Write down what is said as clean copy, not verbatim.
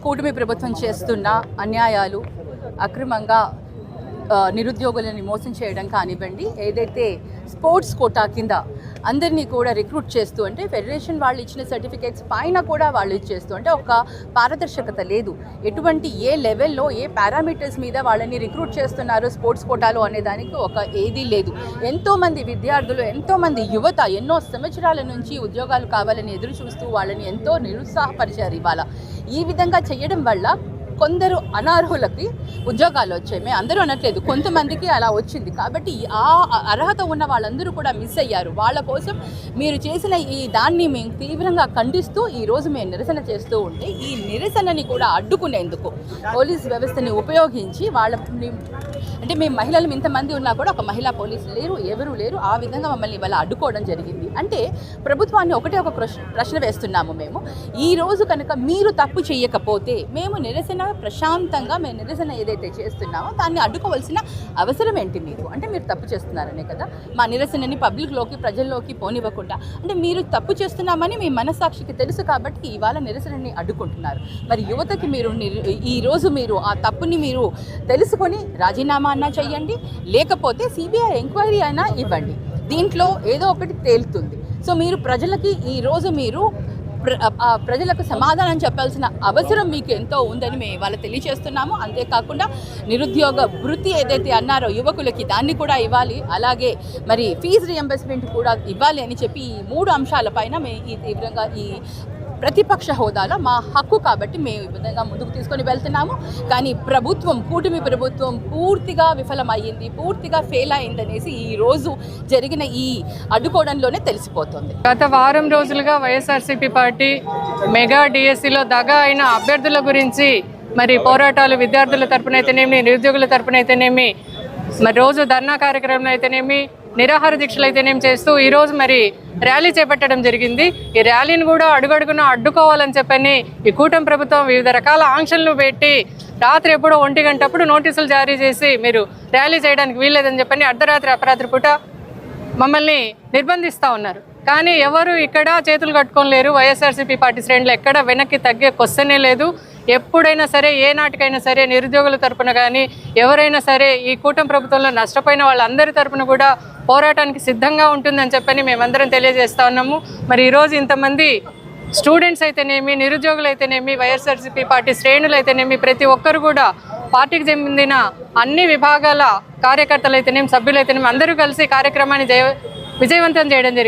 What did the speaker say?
కూటమి ప్రభుత్వం చేస్తున్న అన్యాయాలు, అక్రమంగా నిరుద్యోగులని మోసం చేయడం కానివ్వండి, ఏదైతే స్పోర్ట్స్ కోటా కింద అందరినీ కూడా రిక్రూట్ చేస్తూ, అంటే ఫెడరేషన్ వాళ్ళు ఇచ్చిన సర్టిఫికేట్స్ పైన కూడా వాళ్ళు ఇచ్చేస్తూ, అంటే ఒక పారదర్శకత లేదు. ఎటువంటి ఏ లెవెల్లో ఏ పారామీటర్స్ మీద వాళ్ళని రిక్రూట్ చేస్తున్నారు స్పోర్ట్స్ కోటాలో అనే దానికి ఒక ఏదీ లేదు. ఎంతోమంది విద్యార్థులు, ఎంతోమంది యువత ఎన్నో సంవత్సరాల నుంచి ఉద్యోగాలు కావాలని ఎదురు చూస్తూ వాళ్ళని ఎంతో నిరుత్సాహపరిచారు. ఇవాళ ఈ విధంగా చేయడం వల్ల కొందరు అనర్హులకి ఉద్యోగాలు వచ్చాయి. మేము అందరూ అనట్లేదు, కొంతమందికి అలా వచ్చింది. కాబట్టి ఆ అర్హత ఉన్న వాళ్ళందరూ కూడా మిస్ అయ్యారు. వాళ్ళ కోసం మీరు చేసిన ఈ దాన్ని మేము తీవ్రంగా ఖండిస్తూ ఈరోజు మేము నిరసన చేస్తూ ఉంటే, ఈ నిరసనని కూడా అడ్డుకునేందుకు పోలీస్ వ్యవస్థని ఉపయోగించి వాళ్ళని, అంటే మేము మహిళలు ఇంతమంది ఉన్నా కూడా ఒక మహిళా పోలీసు లేరు, ఎవరూ లేరు. ఆ విధంగా మమ్మల్ని ఇవాళ అడ్డుకోవడం జరిగింది. అంటే ప్రభుత్వాన్ని ఒకటే ఒక ప్రశ్న వేస్తున్నాము మేము. ఈరోజు కనుక మీరు తప్పు చేయకపోతే మేము నిరసన ప్రశాంతంగా మేము నిరసన ఏదైతే చేస్తున్నామో దాన్ని అడ్డుకోవాల్సిన అవసరం ఏంటి మీకు? అంటే మీరు తప్పు చేస్తున్నారనే కదా మా నిరసనని పబ్లిక్లోకి, ప్రజల్లోకి పోనివ్వకుండా. అంటే మీరు తప్పు చేస్తున్నామని మీ మనస్సాక్షికి తెలుసు కాబట్టి ఇవాళ నిరసనని అడ్డుకుంటున్నారు. మరి యువతకి మీరు ఈరోజు మీరు ఆ తప్పుని మీరు తెలుసుకొని రాజీనామా అన్నా చెయ్యండి, లేకపోతే సిబిఐ ఎంక్వైరీ అయినా ఇవ్వండి. దీంట్లో ఏదో ఒకటి తేలుతుంది. సో మీరు ప్రజలకి ఈరోజు మీరు ప్రజలకు సమాధానం చెప్పాల్సిన అవసరం మీకు ఎంతో ఉందని మేము ఇవాళ తెలియజేస్తున్నాము. అంతేకాకుండా నిరుద్యోగ వృత్తి ఏదైతే అన్నారో యువకులకి దాన్ని కూడా ఇవ్వాలి, అలాగే మరి ఫీజు రియంబర్స్మెంట్ కూడా ఇవ్వాలి అని చెప్పి ఈ 3 అంశాలపైన మేము ఈ తీవ్రంగా ఈ ప్రతిపక్ష హోదాలో మా హక్కు కాబట్టి మేము ఈ విధంగా ముందుకు తీసుకొని వెళ్తున్నాము. కానీ ప్రభుత్వం, కూటమి ప్రభుత్వం పూర్తిగా విఫలమయ్యింది, పూర్తిగా ఫెయిల్ అయిందనేసి ఈరోజు జరిగిన ఈ అడ్డుకోవడంలోనే తెలిసిపోతుంది. గత వారం రోజులుగా వైఎస్ఆర్సీపీ పార్టీ మెగా డిఎస్సిలో దగా అయిన అభ్యర్థుల గురించి మరి పోరాటాలు, విద్యార్థుల తరపునైతేనేమి, నిరుద్యోగుల తరపునైతేనేమి, మరి రోజు ధర్నా కార్యక్రమం అయితేనేమి, నిరాహార దీక్షలు అయితేనేమి చేస్తూ ఈరోజు మరి ర్యాలీ చేపట్టడం జరిగింది. ఈ ర్యాలీని కూడా అడుగడుగున అడ్డుకోవాలని చెప్పని ఈ కూటమి ప్రభుత్వం వివిధ రకాల ఆంక్షలను పెట్టి రాత్రి ఎప్పుడో 1 గంటప్పుడు నోటీసులు జారీ చేసి మీరు ర్యాలీ చేయడానికి వీల్లేదని చెప్పని అర్ధరాత్రి, అపరాత్రి పూట మమ్మల్ని నిర్బంధిస్తూ ఉన్నారు. కానీ ఎవరు ఇక్కడ చేతులు కట్టుకోలేరు. వైఎస్ఆర్సీపీ పార్టీ శ్రేణులు ఎక్కడ వెనక్కి తగ్గే క్వశ్చనే లేదు. ఎప్పుడైనా సరే, ఏ నాటికైనా సరే నిరుద్యోగుల తరపున కానీ ఎవరైనా సరే ఈ కూటమి ప్రభుత్వంలో నష్టపోయిన వాళ్ళందరి తరపున కూడా పోరాటానికి సిద్ధంగా ఉంటుందని చెప్పని మేమందరం తెలియజేస్తా ఉన్నాము. మరి ఈరోజు ఇంతమంది స్టూడెంట్స్ అయితేనేమి, నిరుద్యోగులు అయితేనేమి, వైఎస్ఆర్సీపీ పార్టీ శ్రేణులు అయితేనేమి, ప్రతి ఒక్కరు కూడా పార్టీకి చెందిన అన్ని విభాగాల కార్యకర్తలు అయితేనేమి, సభ్యులు అయితేనేమి అందరూ కలిసి కార్యక్రమాన్ని విజయవంతం చేయడం జరిగింది.